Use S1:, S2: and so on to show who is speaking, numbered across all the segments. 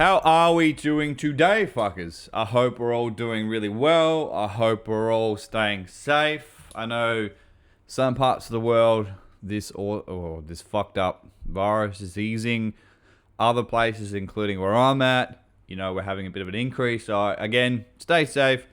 S1: How are we doing today, fuckers? I hope we're all doing really well. I hope we're all staying safe. I know some parts of the world, this fucked up virus is easing. Other places, including where I'm at, we're having a bit of an increase. So again, stay safe.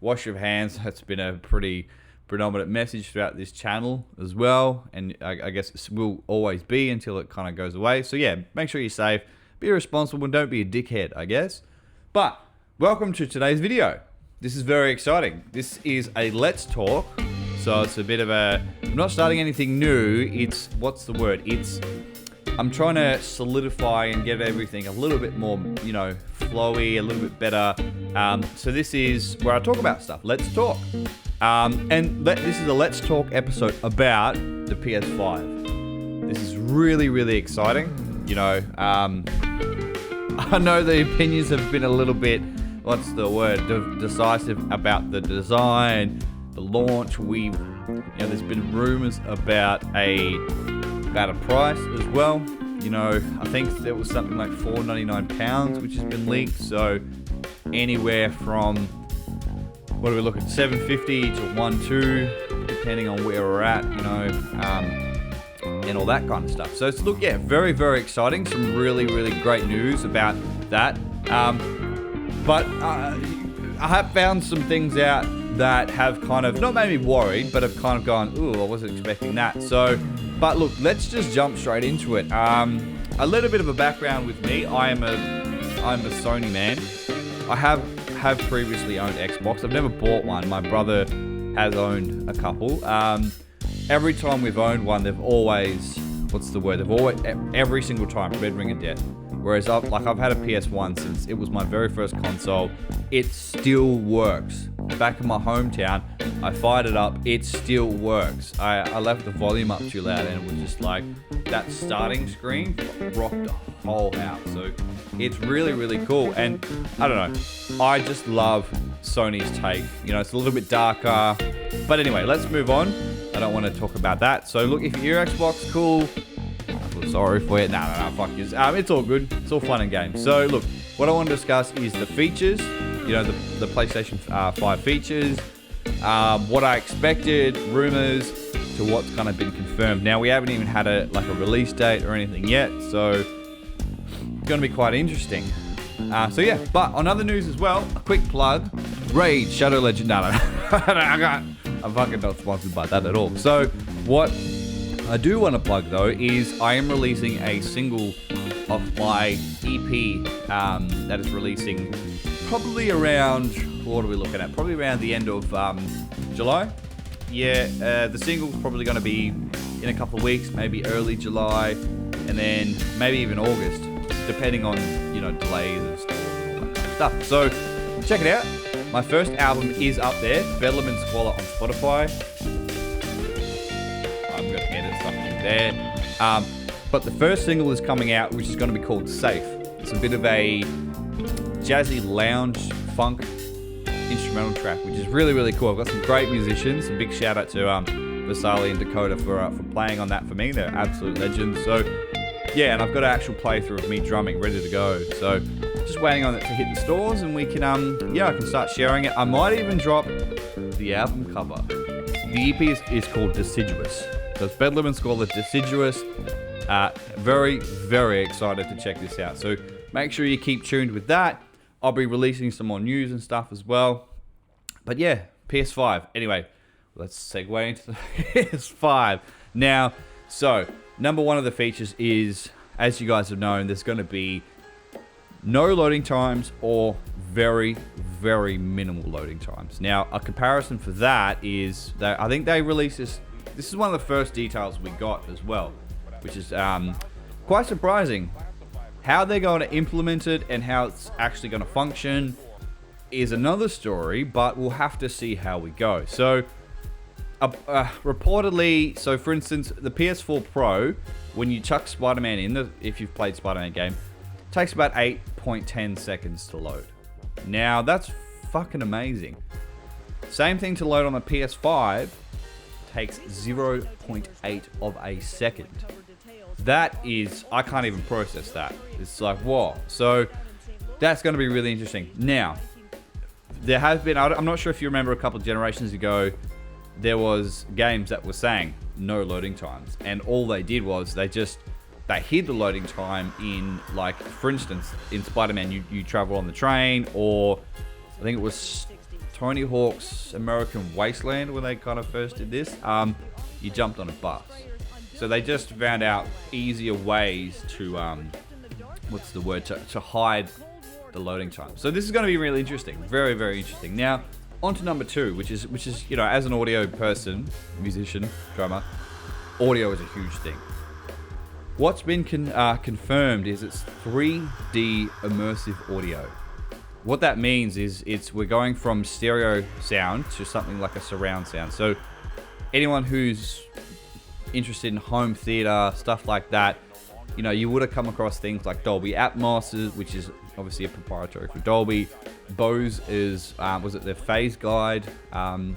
S1: Wash your hands. That's been a pretty predominant message throughout this channel as well. And I guess it will always be until it kind of goes away. So yeah, make sure you're safe. Be responsible and don't be a dickhead, I guess. But welcome to today's video. This is very exciting. This is a Let's Talk. So it's a bit of a, I'm not starting anything new. It's, I'm trying to solidify and get everything a little bit more, flowy, a little bit better. So this is where I talk about stuff. Let's talk. This is a Let's Talk episode about the PS5. This is really, really exciting. I know the opinions have been a little bit, decisive about the design, the launch. There's been rumors about a price as well. I think there was something like £499, which has been leaked. So anywhere from, what do we look at, 750 to 1.2, depending on where we're at, and all that kind of stuff. So it's, very, very exciting. Some really, really great news about that. But I have found some things out that have kind of, not made me worried, but have kind of gone, ooh, I wasn't expecting that. So, but look, let's just jump straight into it. A little bit of a background with me. I'm a Sony man. I have previously owned Xbox. I've never bought one. My brother has owned a couple. Every time we've owned one, they've always, every single time, red ring of death. Whereas I've had a PS1 since it was my very first console. It still works. Back in my hometown, I fired it up, it still works. I left the volume up too loud and it was just like, that starting screen rocked the whole house. So it's really, really cool. And I don't know, I just love Sony's take. It's a little bit darker. But anyway, let's move on. I don't want to talk about that. So look, if you're Xbox, cool. I feel sorry for you. No, fuck you. It's all good. It's all fun and games. So look, what I want to discuss is the features. The PlayStation 5 features. What I expected, rumors, to what's kind of been confirmed. Now we haven't even had a release date or anything yet, so it's going to be quite interesting. So yeah, but on other news as well, a quick plug. Raid Shadow Legend. No. I'm fucking not sponsored by that at all. So what I do want to plug though is I am releasing a single of my EP that is releasing probably around, what are we looking at? Probably around the end of July. Yeah, the single's probably going to be in a couple of weeks, maybe early July, and then maybe even August, depending on, delays and stuff. So check it out. My first album is up there, Bedlam and Squalor on Spotify. I'm going to edit something there. But the first single is coming out, which is going to be called Safe. It's a bit of a jazzy lounge funk instrumental track, which is really, really cool. I've got some great musicians. A big shout out to Vasali and Dakota for playing on that for me. They're absolute legends. So yeah, and I've got an actual playthrough of me drumming ready to go. So just waiting on it to hit the stores, and we can I can start sharing it. I might even drop the album cover. The EP is called Deciduous. So it's Bedlam and Squalor Deciduous. Very, very excited to check this out. So make sure you keep tuned with that. I'll be releasing some more news and stuff as well. But yeah, PS5. Anyway, let's segue into the PS5. Now, so number one of the features is, as you guys have known, there's going to be no loading times or very, very minimal loading times. Now, a comparison for that is that I think they released this. This is one of the first details we got as well, which is quite surprising. How they're going to implement it and how it's actually going to function is another story, but we'll have to see how we go. So, reportedly, so for instance, the PS4 Pro, when you chuck Spider-Man in, if you've played Spider-Man game, takes about 8.10 seconds to load. Now, that's fucking amazing. Same thing to load on the PS5, takes 0.8 of a second. That is, I can't even process that. It's like, whoa. So That's going to be really interesting. Now, there have been, I'm not sure if you remember a couple of generations ago, there was games that were saying no loading times. And all they did was they hid the loading time in, like, for instance, in Spider-Man, you travel on the train, or I think it was Tony Hawk's American Wasteland when they kind of first did this. You jumped on a bus. So they just found out easier ways to, to hide the loading time. So this is going to be really interesting. Very, very interesting. Now, on to number 2, which is, you know, as an audio person, musician, drummer, audio is a huge thing. What's been confirmed is it's 3D immersive audio. What that means is we're going from stereo sound to something like a surround sound. So anyone who's interested in home theater, stuff like that, you know, you would have come across things like Dolby Atmos, which is obviously a proprietary for Dolby. Bose is, was it their phase guide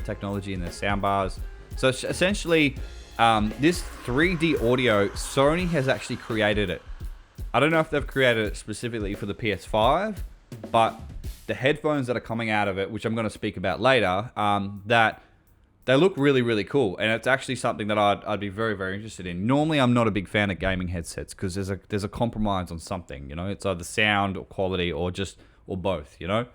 S1: technology in their soundbars? So essentially, this 3D audio, Sony has actually created it. I don't know if they've created it specifically for the PS5, but the headphones that are coming out of it, which I'm going to speak about later, that they look really, really cool. And it's actually something that I'd be very, very interested in. Normally, I'm not a big fan of gaming headsets because there's a compromise on something, you know? It's either sound or quality or both, you know?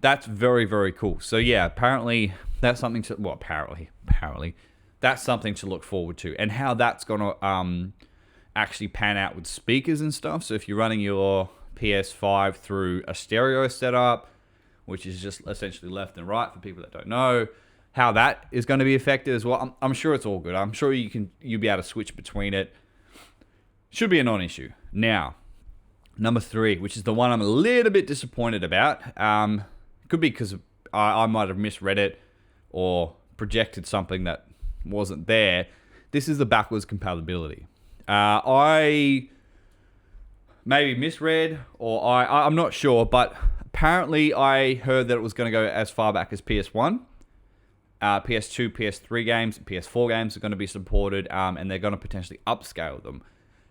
S1: That's very, very cool. So yeah, apparently that's something to, well, apparently, that's something to look forward to. And how that's going to actually pan out with speakers and stuff. So if you're running your PS5 through a stereo setup, which is just essentially left and right for people that don't know, how that is going to be affected as well. I'm sure it's all good. I'm sure you'll be able to switch between it. Should be a non-issue. Now, number 3, which is the one I'm a little bit disappointed about. Could be because I might have misread it or projected something that wasn't there. This is the backwards compatibility. I maybe misread, or I'm not sure, but apparently I heard that it was going to go as far back as PS1. PS2, PS3 games, PS4 games are going to be supported, and they're going to potentially upscale them.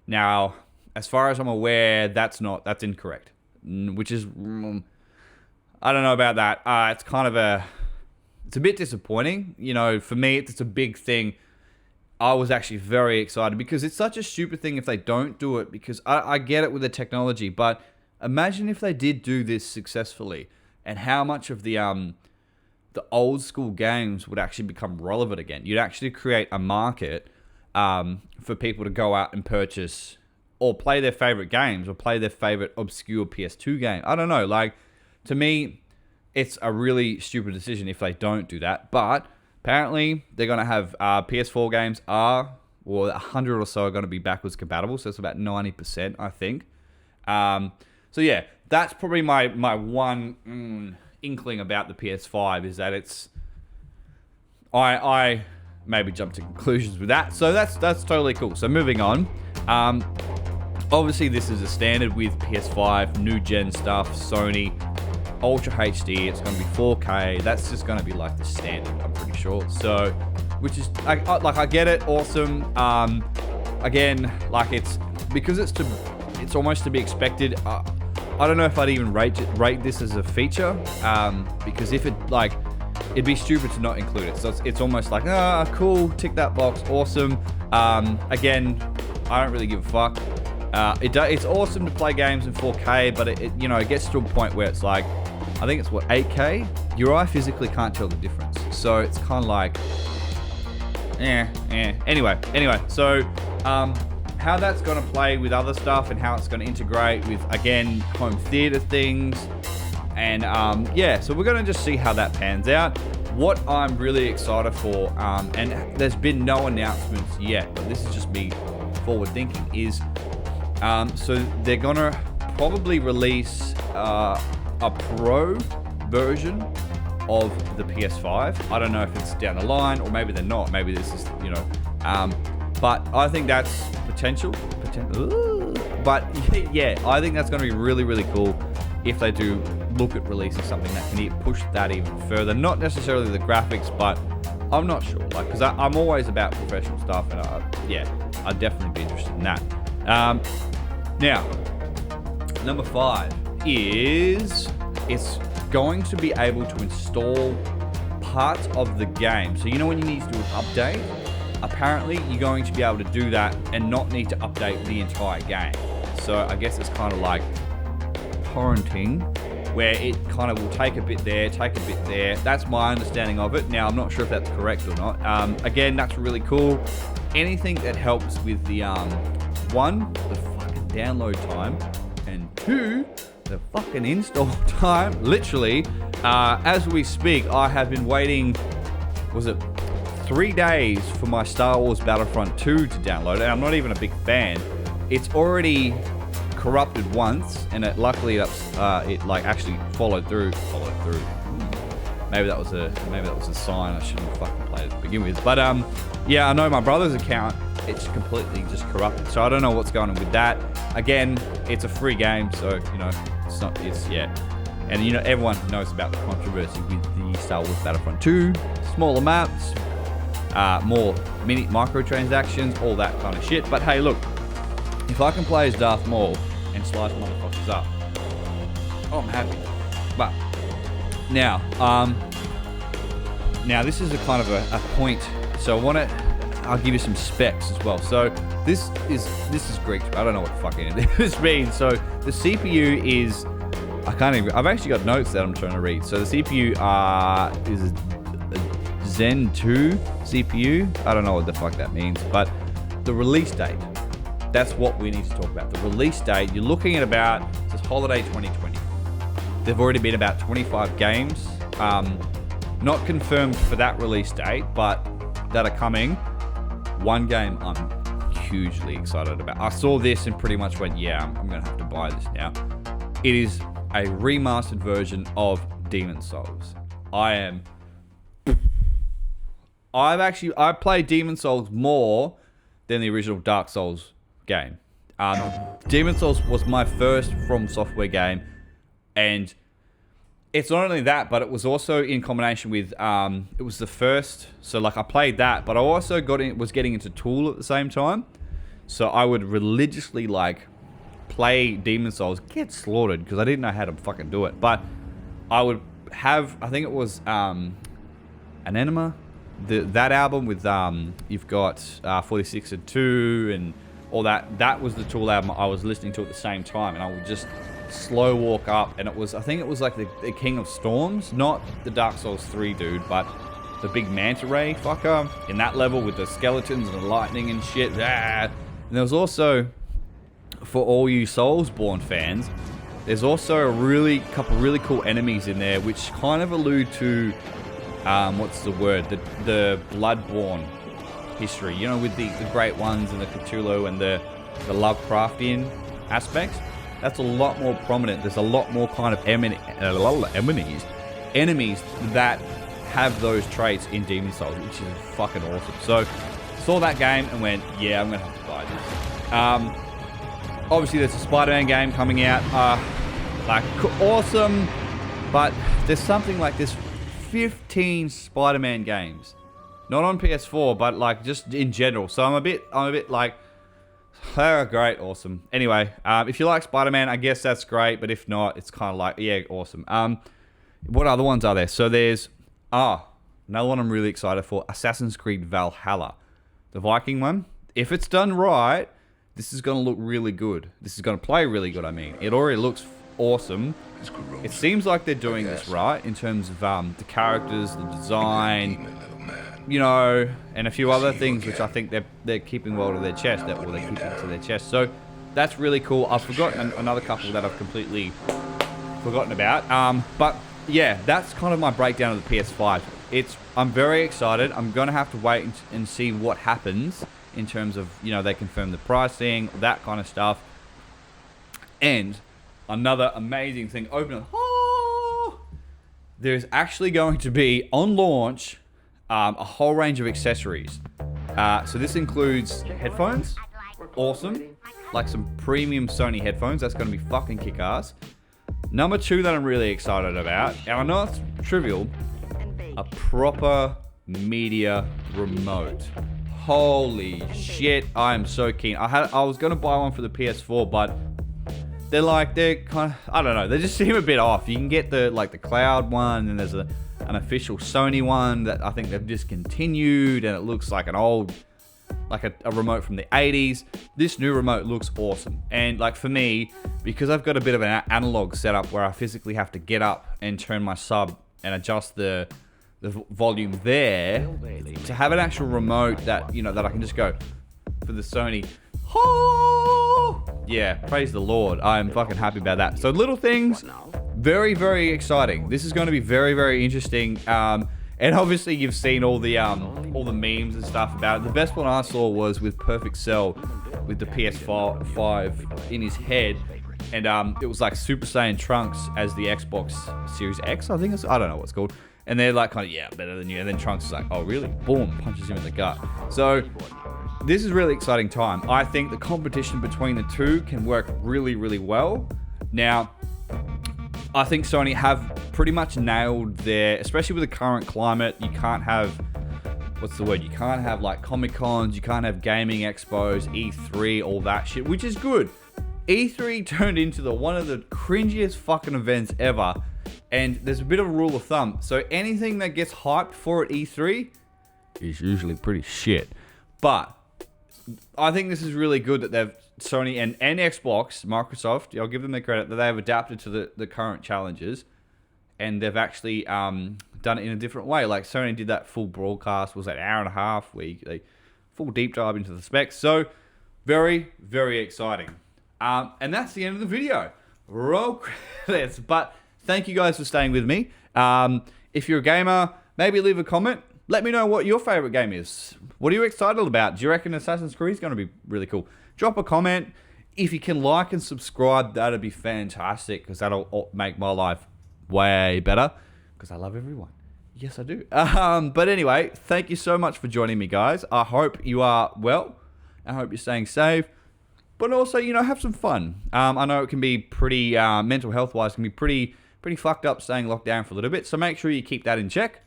S1: Now, as far as I'm aware, that's incorrect, which is, I don't know about that. It's kind of it's a bit disappointing. You know, for me, it's a big thing. I was actually very excited because it's such a stupid thing if they don't do it, because I get it with the technology, but imagine if they did do this successfully and how much of the old school games would actually become relevant again. You'd actually create a market for people to go out and purchase or play their favorite games or play their favorite obscure PS2 game. I don't know. Like, to me, it's a really stupid decision if they don't do that. But apparently, they're going to have PS4 games 100 or so are going to be backwards compatible. So it's about 90%, I think. So yeah, that's probably my one inkling about the PS5 is that it's, I maybe jumped to conclusions with that. So that's totally cool. So moving on, obviously this is a standard with PS5, new gen stuff, Sony, Ultra HD, it's going to be 4K. That's just going to be like the standard, I'm pretty sure. So, which is, I get it, awesome. Again, like it's almost to be expected. I don't know if I'd even rate this as a feature, because if it'd be stupid to not include it. So it's almost like, cool, tick that box, awesome. Again, I don't really give a fuck. It's awesome to play games in 4K, but it gets to a point where it's like, I think it's 8K. Your eye physically can't tell the difference, so it's kind of like, Anyway, so how that's going to play with other stuff and how it's going to integrate with, again, home theater things. And so we're going to just see how that pans out. What I'm really excited for, and there's been no announcements yet, but this is just me forward thinking, is so they're going to probably release a pro version of the PS5. I don't know if it's down the line, or maybe they're not. Maybe this is, but I think that's potential. But yeah, I think that's going to be really, really cool if they do look at releasing something that can push that even further. Not necessarily the graphics, but I'm not sure. Like, because I'm always about professional stuff, and I'd definitely be interested in that. Now, number 5 is it's going to be able to install parts of the game. So you know when you need to do an update? Apparently you're going to be able to do that and not need to update the entire game. So I guess it's kind of like torrenting, where it kind of will take a bit there, take a bit there. That's my understanding of it. Now, I'm not sure if that's correct or not. Again, that's really cool. Anything that helps with the, one, the fucking download time, and two, the fucking install time. Literally, as we speak, I have been waiting, was it 3 days for my Star Wars Battlefront 2 to download, and I'm not even a big fan. It's already corrupted once, and luckily it like actually followed through. Maybe that was a sign I shouldn't have fucking played it to begin with. But yeah, I know my brother's account, it's completely just corrupted, so I don't know what's going on with that. Again, it's a free game, so you know yeah. And you know, everyone knows about the controversy with the Star Wars Battlefront 2, smaller maps, more microtransactions, all that kind of shit. But hey, look, if I can play as Darth Maul and slice motherfuckers up, I'm happy. But now, now this is a kind of a point. So I'll give you some specs as well. So this is Greek. I don't know what fucking this means. So the CPU is, I've actually got notes that I'm trying to read. So the CPU is a Zen 2 CPU. I don't know what the fuck that means, but the release date, that's what we need to talk about. The release date, you're looking at about, it says holiday 2020. There've already been about 25 games, not confirmed for that release date, but that are coming. One game I'm hugely excited about. I saw this and pretty much went, yeah, I'm gonna have to buy this now. It is a remastered version of Demon's Souls. I played Demon's Souls more than the original Dark Souls game. Demon's Souls was my first From Software game, and it's not only that, but it was also in combination with, it was the first, so like I played that, but I also was getting into Tool at the same time, so I would religiously like play Demon's Souls, get slaughtered, because I didn't know how to fucking do it, but I would have, I think it was, An Enema, that album with, you've got 46 and 2 and all that was the Tool album I was listening to at the same time, and I would just slow walk up, and I think it was like the King of Storms, not the Dark Souls 3 dude, but the big manta ray fucker in that level with the skeletons and the lightning and shit. And there was also, for all you Soulsborne fans, there's also a couple really cool enemies in there which kind of allude to what's the word, the Bloodborne history, you know, with the Great Ones and the Cthulhu and the Lovecraftian aspects. That's a lot more prominent. There's a lot more kind of enemies that have those traits in Demon's Souls, which is fucking awesome. So, saw that game and went, yeah, I'm gonna have to buy this. Obviously, there's a Spider-Man game coming out, like awesome, but there's something like this 15 Spider-Man games, not on PS4, but like just in general. So I'm a bit like, oh, great, awesome. Anyway, if you like Spider-Man, I guess that's great, but if not, it's kind of like, yeah, awesome. What other ones are there? So there's, another one I'm really excited for, Assassin's Creed Valhalla, the Viking one. If it's done right, this is going to look really good. This is going to play really good, I mean. It already looks awesome. It seems like they're doing this right in terms of the characters, the design, you know, and a few other things which I think they're keeping well to their chest, they're keeping to their chest. So that's really cool. I've forgotten another couple that I've completely forgotten about. But yeah, that's kind of my breakdown of the PS5. I'm very excited. I'm going to have to wait and see what happens in terms of, you know, they confirm the pricing, that kind of stuff. And another amazing thing, there's actually going to be, on launch, a whole range of accessories. So this includes headphones, awesome, like some premium Sony headphones, that's going to be fucking kick-ass. Number 2 that I'm really excited about, and I know it's trivial, a proper media remote. Holy shit, I am so keen. I was going to buy one for the PS4, but they're kind of, I don't know, they just seem a bit off. You can get the cloud one, and there's an official Sony one that I think they've discontinued, and it looks like an old, like a remote from the 80s. This new remote looks awesome. And like for me, because I've got a bit of an analog setup where I physically have to get up and turn my sub and adjust the volume there, to have an actual remote that, you know, that I can just go for the Sony. Oh, yeah, praise the Lord. I'm fucking happy about that. So little things, very, very exciting. This is going to be very, very interesting. And obviously you've seen all the memes and stuff about it. The best one I saw was with Perfect Cell with the PS5 in his head. And it was like Super Saiyan Trunks as the Xbox Series X, I think I don't know what it's called. And they're like, kind of, yeah, better than you. And then Trunks is like, oh, really? Boom, punches him in the gut. So this is really exciting time. I think the competition between the two can work really, really well. Now, I think Sony have pretty much nailed their, especially with the current climate, you can't have, what's the word? You can't have like Comic Cons, you can't have gaming expos, E3, all that shit, which is good. E3 turned into one of the cringiest fucking events ever. And there's a bit of a rule of thumb. So anything that gets hyped for at E3 is usually pretty shit. But I think this is really good that Sony and Xbox, Microsoft, I'll give them the credit that they have adapted to the current challenges. And they've actually done it in a different way. Like Sony did that full broadcast, was that hour and a half, where they full deep dive into the specs. So very, very exciting. And that's the end of the video. Roll credits. But thank you guys for staying with me. If you're a gamer, maybe leave a comment. Let me know what your favorite game is. What are you excited about? Do you reckon Assassin's Creed is going to be really cool? Drop a comment. If you can like and subscribe, that'd be fantastic, because that'll make my life way better, because I love everyone. Yes, I do. But anyway, thank you so much for joining me, guys. I hope you are well. I hope you're staying safe. But also, you know, have some fun. I know it can be pretty, mental health-wise, can be pretty fucked up staying locked down for a little bit. So make sure you keep that in check.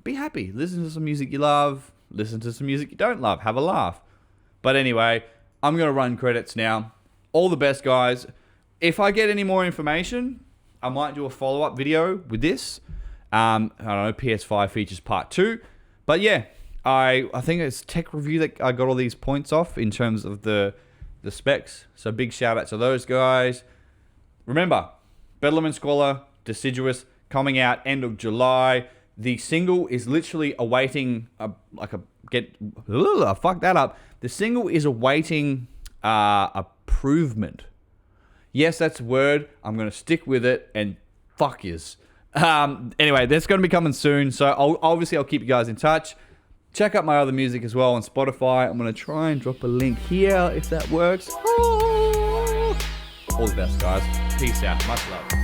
S1: Be happy. Listen to some music you love. Listen to some music you don't love. Have a laugh. But anyway, I'm going to run credits now. All the best, guys. If I get any more information, I might do a follow-up video with this. I don't know, PS5 features part 2. But yeah, I think it's Tech Review that I got all these points off in terms of the specs. So big shout out to those guys. Remember, Bedlam and Squalor, Deciduous, coming out end of July. The single is literally awaiting fuck that up. The single is awaiting approvement. Yes, that's a word. I'm going to stick with it, and fuck yes. Anyway, that's going to be coming soon. So I'll keep you guys in touch. Check out my other music as well on Spotify. I'm going to try and drop a link here if that works. All the best, guys. Peace out. Much love.